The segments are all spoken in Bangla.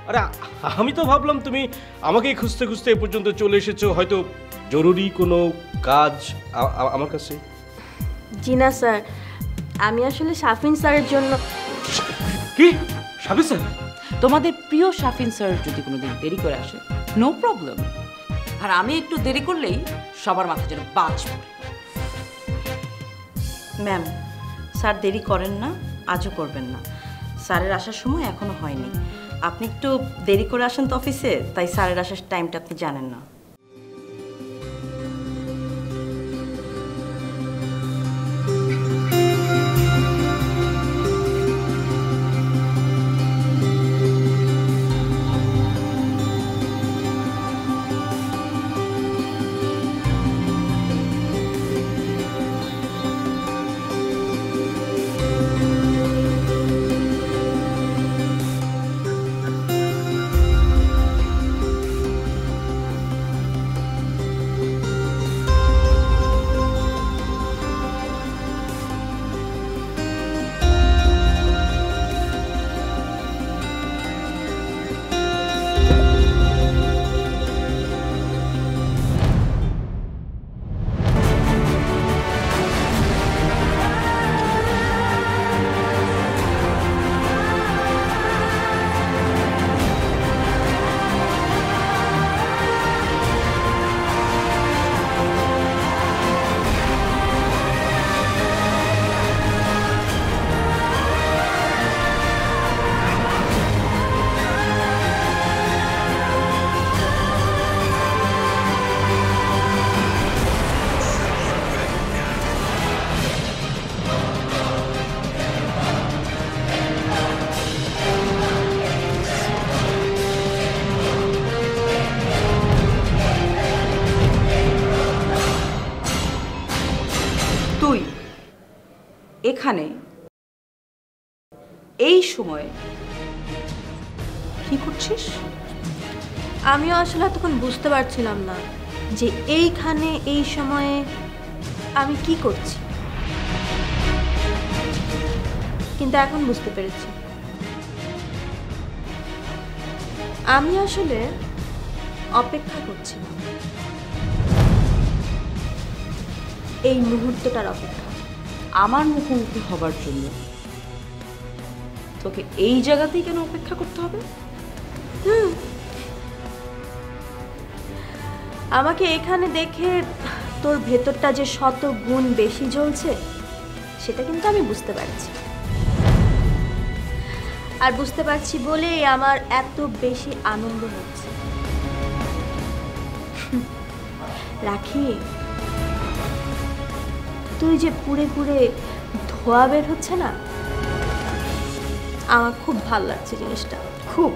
আরে আমি তো ভাবলাম তুমি আমাকেই খুঁজতে খুঁজতে এ পর্যন্ত চলে এসেছো, হয়তো জরুরি কোনো কাজ আমার কাছে। জি না স্যার, আমি আসলে শাফিন স্যারের জন্য। কি শাফিন স্যার? তোমাদের প্রিয় শাফিন স্যার যদি কোনোদিন দেরি করে আসে, নো প্রবলেম। আর আমি একটু দেরি করলেই সবার মাথা যেন বাজ পড়ে। ম্যাম, স্যার দেরি করেন না, আজও করবেন না। স্যারের আসার সময় এখনো হয়নি। আপনি একটু দেরি করে আসেন তো অফিসে, তাই স্যারের আসার টাইমটা আপনি জানেন না। তুই এখানে এই সময়ে কি করছিস? আমিও আসলে এতক্ষণ বুঝতে পারছিলাম না যে এইখানে এই সময়ে আমি কি করছি, কিন্তু এখন বুঝতে পেরেছি। আমি আসলে অপেক্ষা করছিলাম, এই মুহূর্তটার অপেক্ষা। আমার মুখোমুখি হবার জন্য তোকে এই জায়গাতেই কেন অপেক্ষা করতে হবে? আমাকে এখানে দেখে তোর ভেতরটা যে শত গুণ বেশি জ্বলছে সেটা কিন্তু আমি বুঝতে পারছি, আর বুঝতে পারছি বলেই আমার এত বেশি আনন্দ হচ্ছে। রাখি, তুই যে পুড়ে পুড়ে ধোয়া বের হচ্ছে না, আমার খুব ভালো লাগছে জিনিসটা, খুব।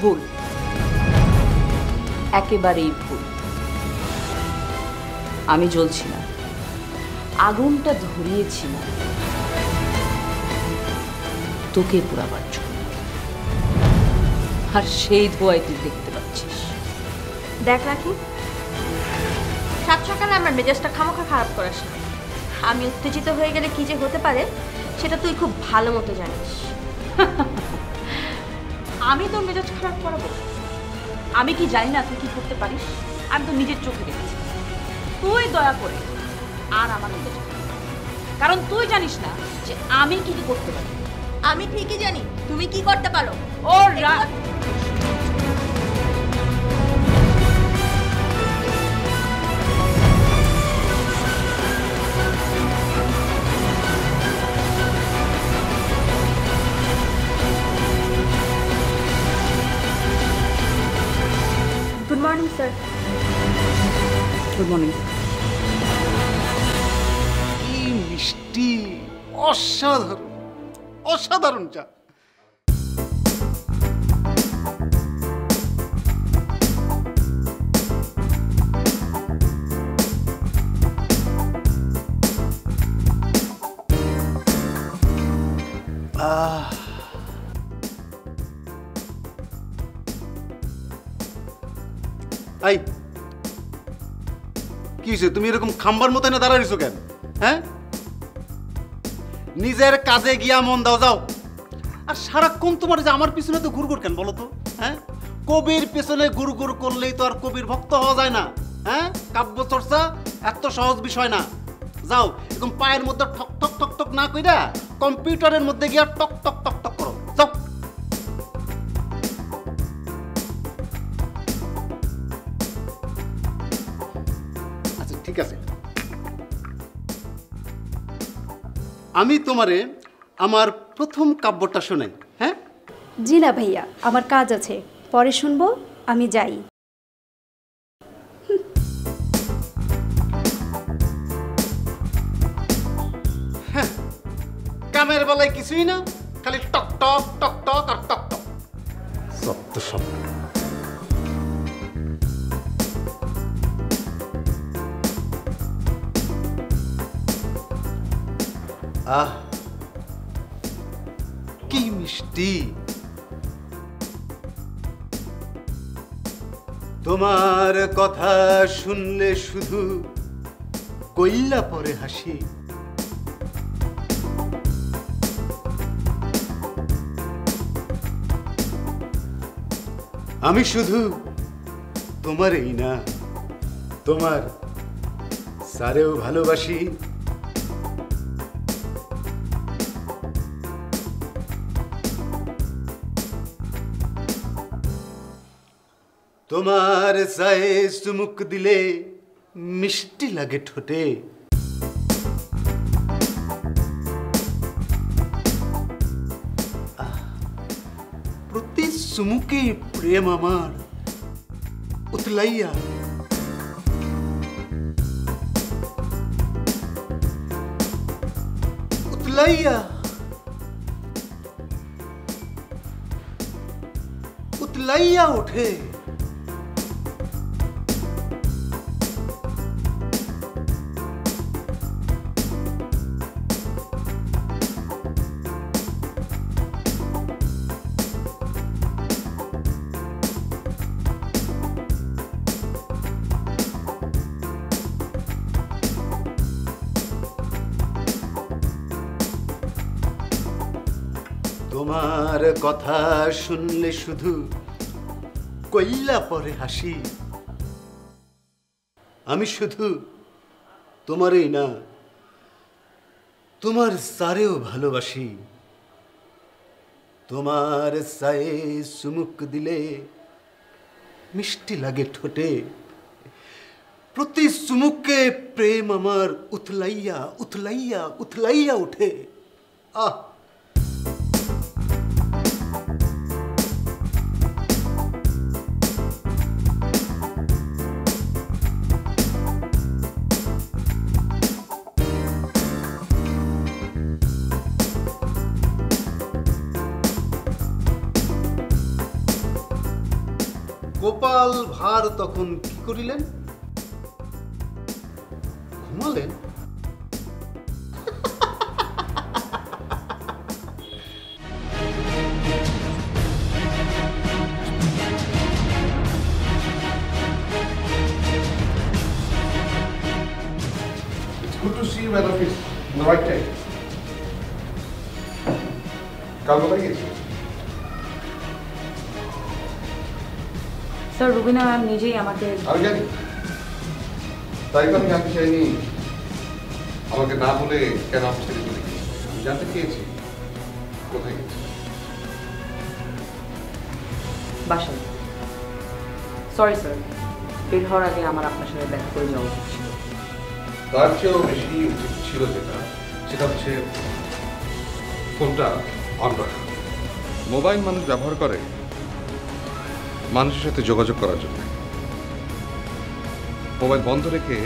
ভুল, একেবারেই ভুল। আমি জ্বলছি না, আগুনটা ধরিয়েছি না তোকে পোড়াবার জন্য, আর সেই ধোঁয়ায় তুই দেখতে পাচ্ছিস। দেখ রাখি, সাত সকালে আমার মেজাজটা খামোখা খারাপ করাস না। আমি উত্তেজিত হয়ে গেলে কি যে হতে পারে সেটা তুই খুব ভালো মতো জানিস। আমি তোর মেজাজ খারাপ করাবো? আমি কি জানি না তুই কি করতে পারিস? আমি তো নিজের চোখে দেখেছি। তুই দয়া করে আর আমার মেজাজ খারাপ কর, কারণ তুই জানিস না যে আমি কি কি করতে পারি। আমি ঠিকই জানি তুমি কি করতে পারো। ওর রাগ। Good morning sir. Good morning. কি মিষ্টি, অসাধারণ অসাধারণ চা। এই কি হয়েছে, তুমি এরকম খাম্বার মতো না দাঁড়াইছো কেন? হ্যাঁ, নিজের কাজে গিয়া মন দাও, যাও। আর সারাক্ষণ তোমার যে আমার পিছনে তো ঘুরঘুর কেন বলো তো? হ্যাঁ, কবির পেছনে ঘুরঘুর করলেই তো আর কবির ভক্ত হওয়া যায় না। হ্যাঁ, কাব্য চর্চা এত সহজ বিষয় না। যাও, এরকম পায়ের মধ্যে ঠক ঠক ঠক ঠক না কইরা কম্পিউটারের মধ্যে গিয়া টক টক টক টক করো, যাও। আচ্ছা ঠিক আছে, আমি তোমারে আমার প্রথম কাব্যটা শোনাই। হ্যাঁ, জি না ভাইয়া, আমার কাজ আছে, পরে শুনবো, আমি যাই। কামের বেলায় কিছুই না, খালি টক টক টক টক আর টক টক, সত্য সব। আহ, কি মিষ্টি তোমার কথা শুনলে, শুধু কইল্লা পরে হাসি। আমি শুধু তোমারই না, তোমার সারেও ভালোবাসি। তোমার চায়ে চুমুক দিলে মিষ্টি লাগে ঠোঁটে। প্রতি চুমুকে প্রেম আমার উতলাইয়া, উতলাইয়া, উতলাইয়া ওঠে। তোমার কথা শুনলে শুধু কইল্লা পরে হাসি। আমি শুধু তোমারই না, তোমার সারেও ভালোবাসি। তোমার সায়ে চুমুক দিলে মিষ্টি লাগে ঠোঁটে। প্রতি চুমুকে প্রেম আমার উথলাইয়া উথলাইয়া উথলাইয়া ওঠে। আহ, গোপাল ভাঁড় তখন কি করিলেন? ঘুমালেন। It's good to see you at office in the right time. কাল কোথায় গেছি? স্যার রুবিনা ম্যাম নিজেই আমাকে আমি জানি, তাই তো আমি জানতে চাইনি আমাকে না বলে কেন অফিস থেকে চলে গেছি। আমি জানতে চেয়েছি কোথায় গেছি। বাসায়। সরি স্যার, বের হওয়ার আগে আমার আপনার সাথে দেখা করে যাওয়া উচিত ছিল। তার চেয়েও বেশি উচিত ছিল সেটা হচ্ছে ফোনটা অন রাখা। মোবাইল মানুষ ব্যবহার করে মানুষের সাথে যোগাযোগ করার জন্য। মোবাইল বন্ধ রেখে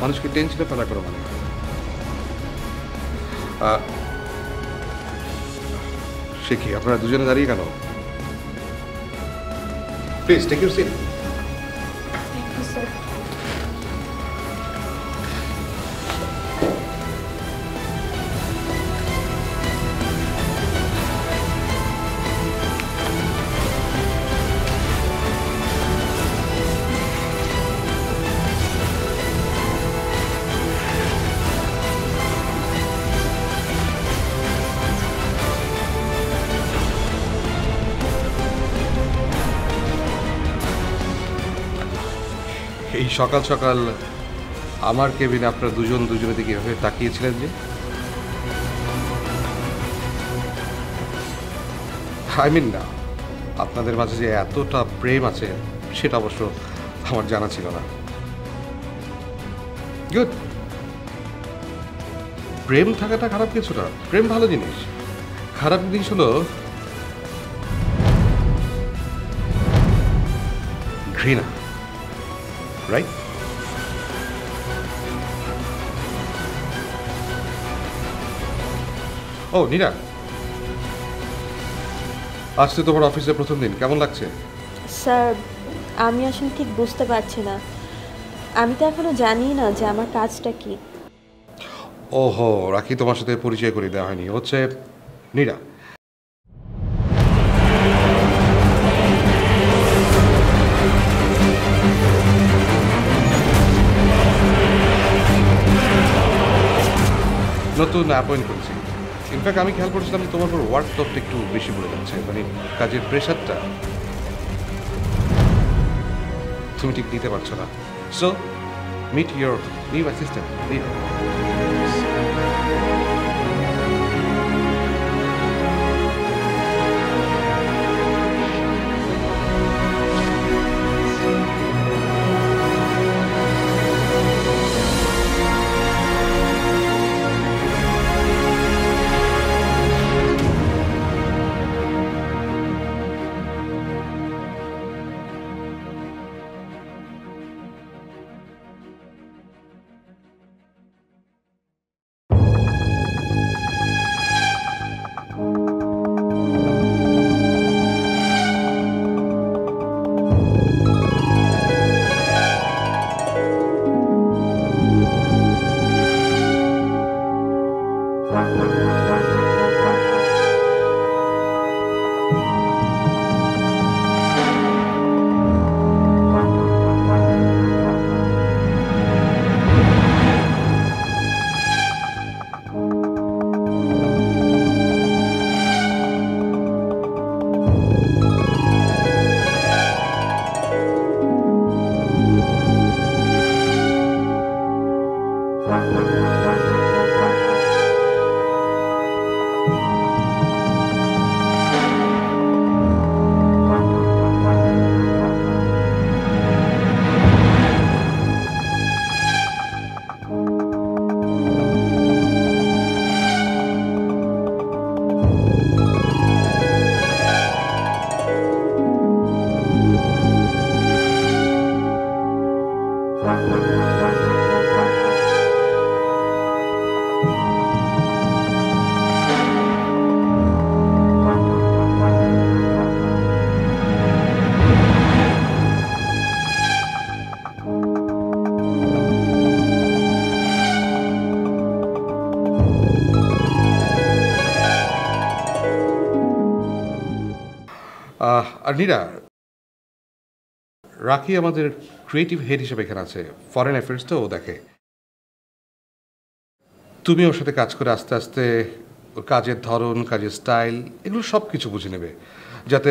মানুষকে টেনশনে ফেলা করে মানে সে কি আপনারা দুজনে দাঁড়িয়ে কেন? Please take your seat. এই সকাল সকাল আমার কেবিনে আপনারা দুজন দুজনের দিকে এভাবে তাকিয়েছিলেন যে? আই মিন না, আপনাদের মাঝে যে এতটা প্রেম আছে সেটা অবশ্য আমার জানা ছিল না। গুড। প্রেম থাকাটা খারাপ কিছু না, প্রেম ভালো জিনিস। খারাপ জিনিস হলো ঘৃণা, রাইট? ও নীরা, আজ তো তোমার অফিসের প্রথম দিন, কেমন লাগছে? স্যার, আমি আসলে ঠিক বুঝতে পারছি না। আমি তো এখনো জানি না যে আমার কাজটা কি। ওহো, রাখি তোমার সাথে পরিচয় করে দেওয়া হয়নি। হচ্ছে নীরা, নতুন অ্যাপয়েন্ট করেছি। ইনফ্যাক্ট আমি খেয়াল করেছিলাম যে তোমার উপর ওয়ার্কলোডটা একটু বেশি পড়ে যাচ্ছে, মানে কাজের প্রেশারটা তুমি ঠিক দিতে পারছো না। So meet your new assistant Neera. আর নীরা, রাখি আমাদের ক্রিয়েটিভ হেড হিসেবে এখানে আছে, ফরেন অ্যাফেয়ার্সটা ও দেখে। তুমি ওর সাথে কাজ করে আস্তে আস্তে ওর কাজের ধরন, কাজের স্টাইল, এগুলো সব কিছু বুঝে নেবে, যাতে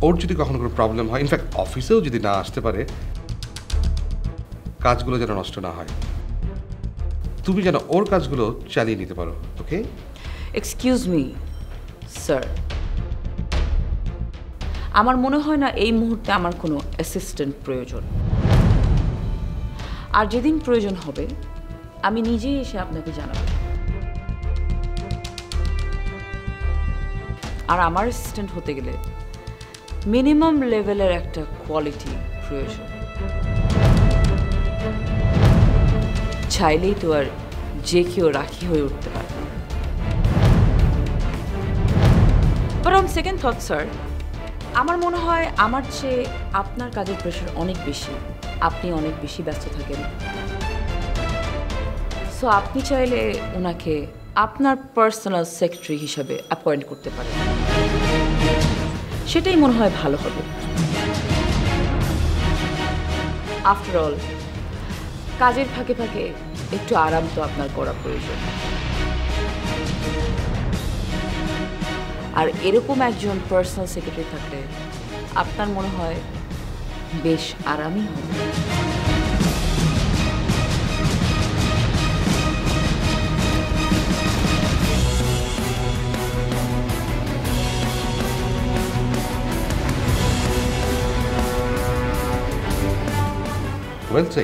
ওর যদি কখনো কোনো প্রবলেম হয়, ইনফ্যাক্ট অফিসেও যদি না আসতে পারে, কাজগুলো যেন নষ্ট না হয়। তুমি যেন ওর কাজগুলো চালিয়ে নিতে পারো। ওকে? এক্সকিউজ মি স্যার, আমার মনে হয় না এই মুহূর্তে আমার কোনো অ্যাসিস্ট্যান্ট প্রয়োজন। আর যেদিন প্রয়োজন হবে আমি নিজেই এসে আপনাকে জানাবো। আর আমার অ্যাসিস্ট্যান্ট হতে গেলে মিনিমাম লেভেলের একটা কোয়ালিটি প্রয়োজন। চাইলেই তো আর যে কেউ রাখি হয়ে উঠতে পারে। But on second thought sir, আমার মনে হয় আমার চেয়ে আপনার কাজের প্রেশার অনেক বেশি, আপনি অনেক বেশি ব্যস্ত থাকেন। সো আপনি চাইলে ওনাকে আপনার পার্সোনাল সেক্রেটারি হিসাবে অ্যাপয়েন্ট করতে পারেন, সেটাই মনে হয় ভালো হবে। আফটার অল কাজের ফাঁকে ফাঁকে একটু আরাম তো আপনার করা প্রয়োজন। আর এরকম একজন পার্সোনাল সেক্রেটারি থাকলে আপনার মনে হয় বেশ আরামই হবে। ওয়েল সে,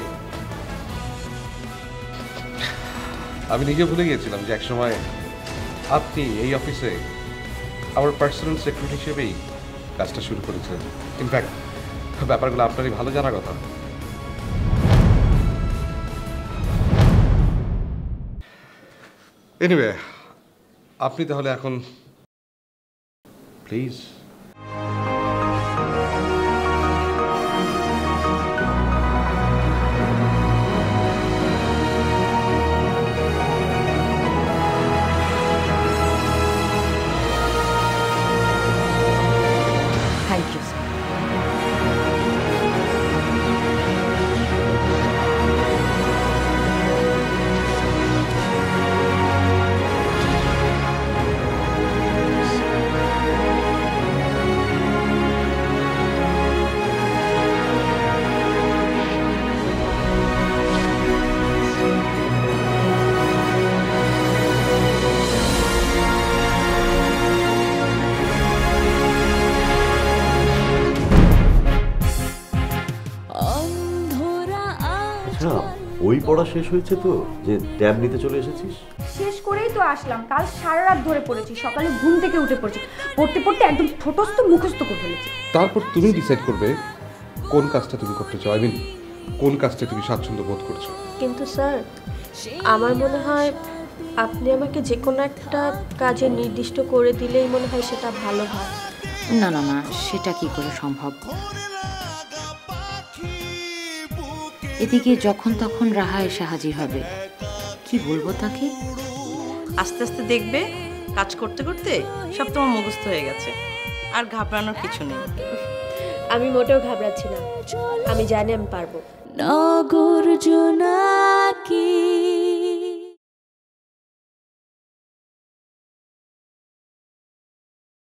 আমি নিজে ভুলে গিয়েছিলাম যে একসময় আপনি এই অফিসে আমার পার্সোনাল সেক্রেটারি হিসেবেই কাজটা শুরু করেছিলেন। ইনফ্যাক্ট ব্যাপারগুলো আপনারই ভালো জানার কথা। এনিওয়ে, আপনি তাহলে এখন প্লিজ। Thank you sir. আচ্ছা, ওই পড়া শেষ হয়েছে তো যে ট্যাব নিতে চলে এসেছিস? শেষ করেই তো আসলাম। কাল সারা রাত ধরে পড়েছি, সকালে ঘুম থেকে উঠে পড়ছি, পড়তে পড়তে একদম ঠোঁটস্থ মুখস্থ করে ফেলেছি। তারপর তুমি ডিসাইড করবে কোন কাজটা তুমি করতে চাও, আই মিন কোন কাজটা তুমি স্বাচ্ছন্দ্য বোধ করছো। কিন্তু স্যার, আমার মনে হয় আপনি আমাকে যে কোনো একটা কাজে নির্দিষ্ট করে দিলেই মনে হয় সেটা ভালো হয়। না না না, সেটা কি করে সম্ভব? এদিকে যখন তখন রাহা এসে হাজির হবে, কি বলবো তাকে? আস্তে আস্তে দেখবে কাজ করতে করতে সব তোমার মুখস্থ হয়ে গেছে, আর ঘাবড়ানোর কিছু নেই। আমি মোটেও ঘাবড়াচ্ছি না, আমি জানি আমি পারবো। নগর জোনাকি